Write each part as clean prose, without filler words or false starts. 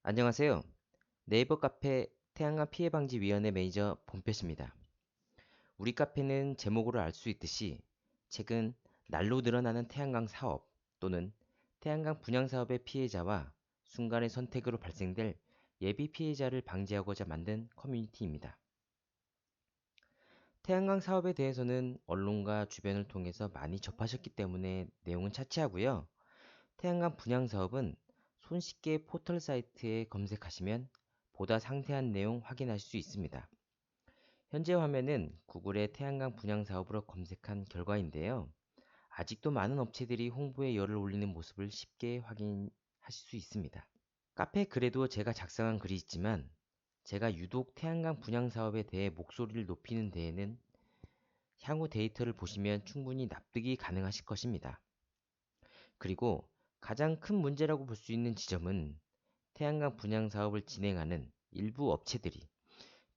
안녕하세요. 네이버 카페 태양광 피해방지위원회 매니저 본표입니다. 우리 카페는 제목으로 알 수 있듯이 최근 날로 늘어나는 태양광 사업 또는 태양광 분양 사업의 피해자와 순간의 선택으로 발생될 예비 피해자를 방지하고자 만든 커뮤니티입니다. 태양광 사업에 대해서는 언론과 주변을 통해서 많이 접하셨기 때문에 내용은 차치하고요. 태양광 분양 사업은 손쉽게 포털 사이트에 검색하시면 보다 상세한 내용 확인하실 수 있습니다. 현재 화면은 구글의 태양광 분양 사업으로 검색한 결과인데요. 아직도 많은 업체들이 홍보에 열을 올리는 모습을 쉽게 확인하실 수 있습니다. 카페 글에도 제가 작성한 글이 있지만 제가 유독 태양광 분양 사업에 대해 목소리를 높이는 데에는 향후 데이터를 보시면 충분히 납득이 가능하실 것입니다. 그리고 가장 큰 문제라고 볼 수 있는 지점은 태양광 분양 사업을 진행하는 일부 업체들이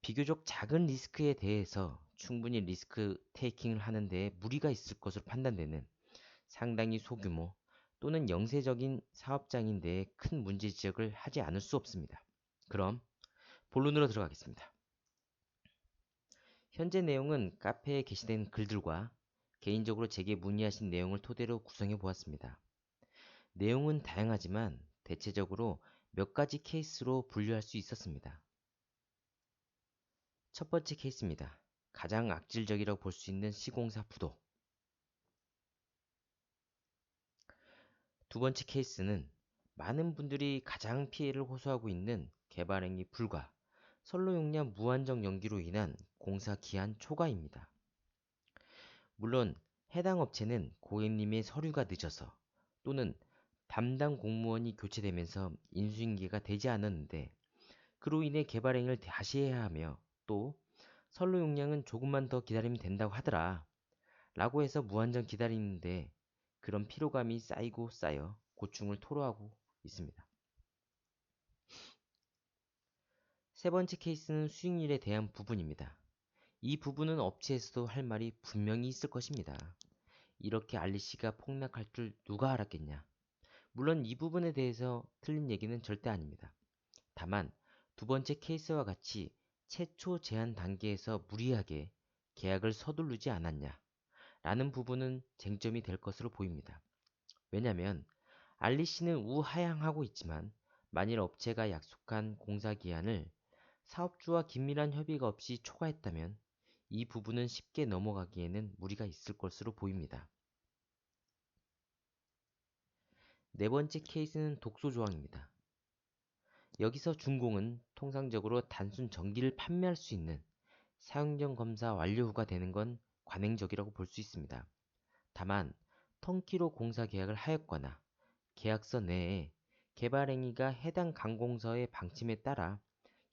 비교적 작은 리스크에 대해서 충분히 리스크 테이킹을 하는 데 무리가 있을 것으로 판단되는 상당히 소규모 또는 영세적인 사업장인데 큰 문제 지적을 하지 않을 수 없습니다. 그럼 본론으로 들어가겠습니다. 현재 내용은 카페에 게시된 글들과 개인적으로 제게 문의하신 내용을 토대로 구성해 보았습니다. 내용은 다양하지만 대체적으로 몇 가지 케이스로 분류할 수 있었습니다. 첫 번째 케이스입니다. 가장 악질적이라고 볼 수 있는 시공사 부도. 두 번째 케이스는 많은 분들이 가장 피해를 호소하고 있는 개발행위 불가, 선로 용량 무한정 연기로 인한 공사 기한 초과입니다. 물론 해당 업체는 고객님의 서류가 늦어서 또는 담당 공무원이 교체되면서 인수인계가 되지 않았는데 그로 인해 개발행위를 다시 해야 하며 또 선로 용량은 조금만 더 기다리면 된다고 하더라 라고 해서 무한정 기다리는데 그런 피로감이 쌓이고 쌓여 고충을 토로하고 있습니다. 세 번째 케이스는 수익률에 대한 부분입니다. 이 부분은 업체에서도 할 말이 분명히 있을 것입니다. 이렇게 알리씨가 폭락할 줄 누가 알았겠냐. 물론 이 부분에 대해서 틀린 얘기는 절대 아닙니다. 다만 두 번째 케이스와 같이 최초 제한 단계에서 무리하게 계약을 서두르지 않았냐 라는 부분은 쟁점이 될 것으로 보입니다. 왜냐하면 알리씨는 우하향하고 있지만 만일 업체가 약속한 공사 기한을 사업주와 긴밀한 협의가 없이 초과했다면 이 부분은 쉽게 넘어가기에는 무리가 있을 것으로 보입니다. 네 번째 케이스는 독소 조항입니다. 여기서 준공은 통상적으로 단순 전기를 판매할 수 있는 사용전 검사 완료 후가 되는 건 관행적이라고 볼 수 있습니다. 다만 턴키로 공사 계약을 하였거나 계약서 내에 개발행위가 해당 강공서의 방침에 따라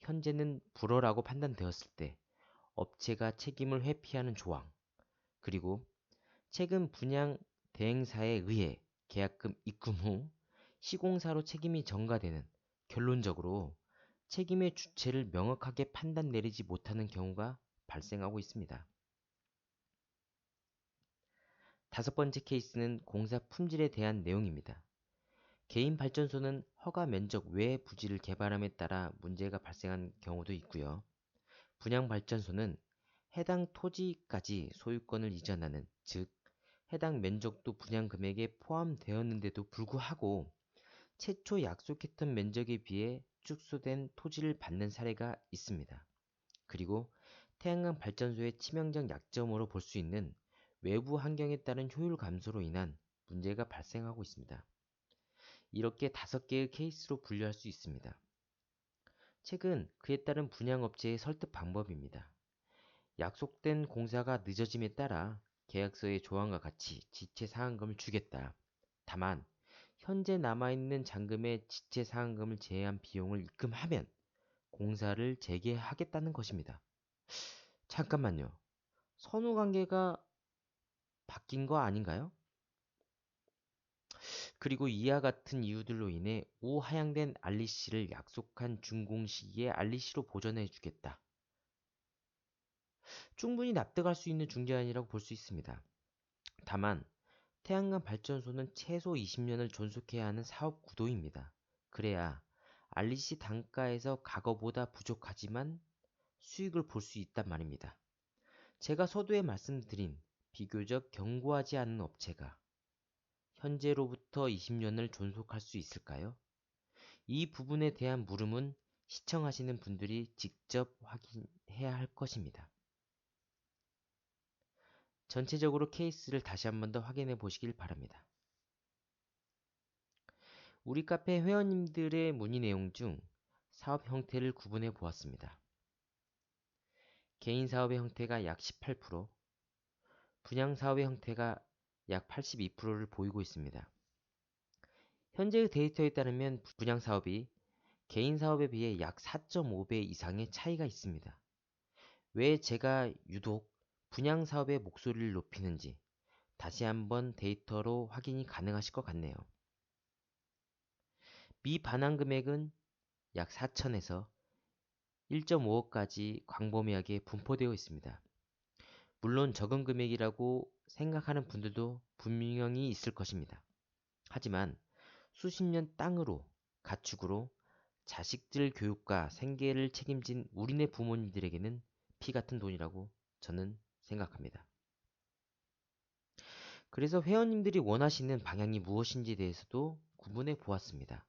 현재는 불허라고 판단되었을 때 업체가 책임을 회피하는 조항, 그리고 최근 분양 대행사에 의해 계약금 입금 후 시공사로 책임이 전가되는 결론적으로 책임의 주체를 명확하게 판단 내리지 못하는 경우가 발생하고 있습니다. 다섯 번째 케이스는 공사 품질에 대한 내용입니다. 개인 발전소는 허가 면적 외 부지를 개발함에 따라 문제가 발생한 경우도 있고요. 분양 발전소는 해당 토지까지 소유권을 이전하는, 즉 해당 면적도 분양 금액에 포함되었는데도 불구하고 최초 약속했던 면적에 비해 축소된 토지를 받는 사례가 있습니다. 그리고 태양광 발전소의 치명적 약점으로 볼 수 있는 외부 환경에 따른 효율 감소로 인한 문제가 발생하고 있습니다. 이렇게 5개의 케이스로 분류할 수 있습니다. 책은 그에 따른 분양업체의 설득 방법입니다. 약속된 공사가 늦어짐에 따라 계약서의 조항과 같이 지체상환금을 주겠다. 다만 현재 남아있는 잔금의 지체상환금을 제외한 비용을 입금하면 공사를 재개하겠다는 것입니다. 잠깐만요. 선후관계가 바뀐 거 아닌가요? 그리고 이와 같은 이유들로 인해 우하향된 알리씨를 약속한 준공 시기에 알리씨로 보전해 주겠다. 충분히 납득할 수 있는 중재안이라고 볼 수 있습니다. 다만 태양광 발전소는 최소 20년을 존속해야 하는 사업 구도입니다. 그래야 알리시 단가에서 과거보다 부족하지만 수익을 볼 수 있단 말입니다. 제가 서두에 말씀드린 비교적 견고하지 않은 업체가 현재로부터 20년을 존속할 수 있을까요? 이 부분에 대한 물음은 시청하시는 분들이 직접 확인해야 할 것입니다. 전체적으로 케이스를 다시 한 번 더 확인해 보시길 바랍니다. 우리 카페 회원님들의 문의 내용 중 사업 형태를 구분해 보았습니다. 개인 사업의 형태가 약 18%, 분양 사업의 형태가 약 82%를 보이고 있습니다. 현재의 데이터에 따르면 분양 사업이 개인 사업에 비해 약 4.5배 이상의 차이가 있습니다. 왜 제가 유독 분양 사업의 목소리를 높이는지 다시 한번 데이터로 확인이 가능하실 것 같네요. 미반환 금액은 약 4천에서 1.5억까지 광범위하게 분포되어 있습니다. 물론 적은 금액이라고 생각하는 분들도 분명히 있을 것입니다. 하지만 수십 년 땅으로, 가축으로 자식들 교육과 생계를 책임진 우리네 부모님들에게는 피 같은 돈이라고 저는 생각합니다. 그래서 회원님들이 원하시는 방향이 무엇인지에 대해서도 구분해 보았습니다.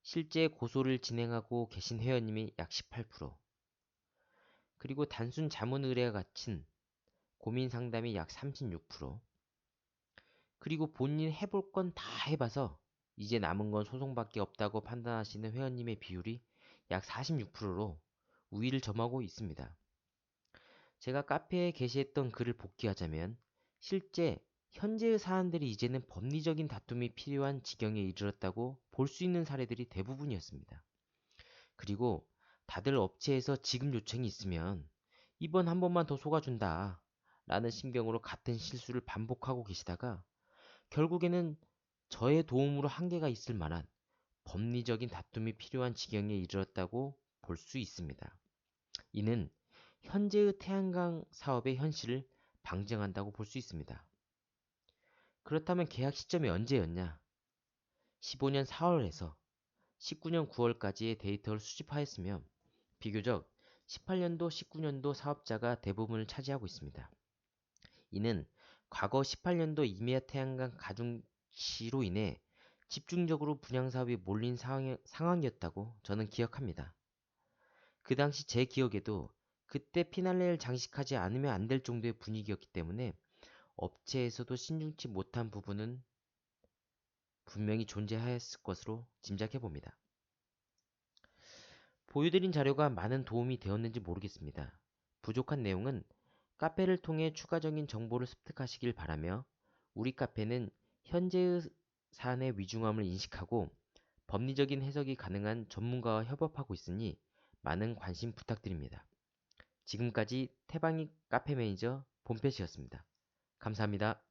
실제 고소를 진행하고 계신 회원님이 약 18%, 그리고 단순 자문 의뢰와 같은 고민 상담이 약 36%, 그리고 본인 해볼 건 다 해봐서 이제 남은 건 소송밖에 없다고 판단하시는 회원님의 비율이 약 46%로 우위를 점하고 있습니다. 제가 카페에 게시했던 글을 복귀하자면 실제 현재의 사안들이 이제는 법리적인 다툼이 필요한 지경에 이르렀다고 볼 수 있는 사례들이 대부분이었습니다. 그리고 다들 업체에서 지급 요청이 있으면 이번 한 번만 더 속아준다 라는 심경으로 같은 실수를 반복하고 계시다가 결국에는 저의 도움으로 한계가 있을 만한 법리적인 다툼이 필요한 지경에 이르렀다고 볼 수 있습니다. 이는 현재의 태양광 사업의 현실을 방증한다고 볼 수 있습니다. 그렇다면 계약 시점이 언제였냐? 15년 4월에서 19년 9월까지의 데이터를 수집하였으며 비교적 18년도, 19년도 사업자가 대부분을 차지하고 있습니다. 이는 과거 18년도 이메아 태양광 가중치로 인해 집중적으로 분양사업이 몰린 상황이었다고 저는 기억합니다. 그 당시 제 기억에도 그때 피날레를 장식하지 않으면 안 될 정도의 분위기였기 때문에 업체에서도 신중치 못한 부분은 분명히 존재하였을 것으로 짐작해 봅니다. 보여드린 자료가 많은 도움이 되었는지 모르겠습니다. 부족한 내용은 카페를 통해 추가적인 정보를 습득하시길 바라며 우리 카페는 현재의 사안의 위중함을 인식하고 법리적인 해석이 가능한 전문가와 협업하고 있으니 많은 관심 부탁드립니다. 지금까지 태방이 카페 매니저 본패시였습니다. 감사합니다.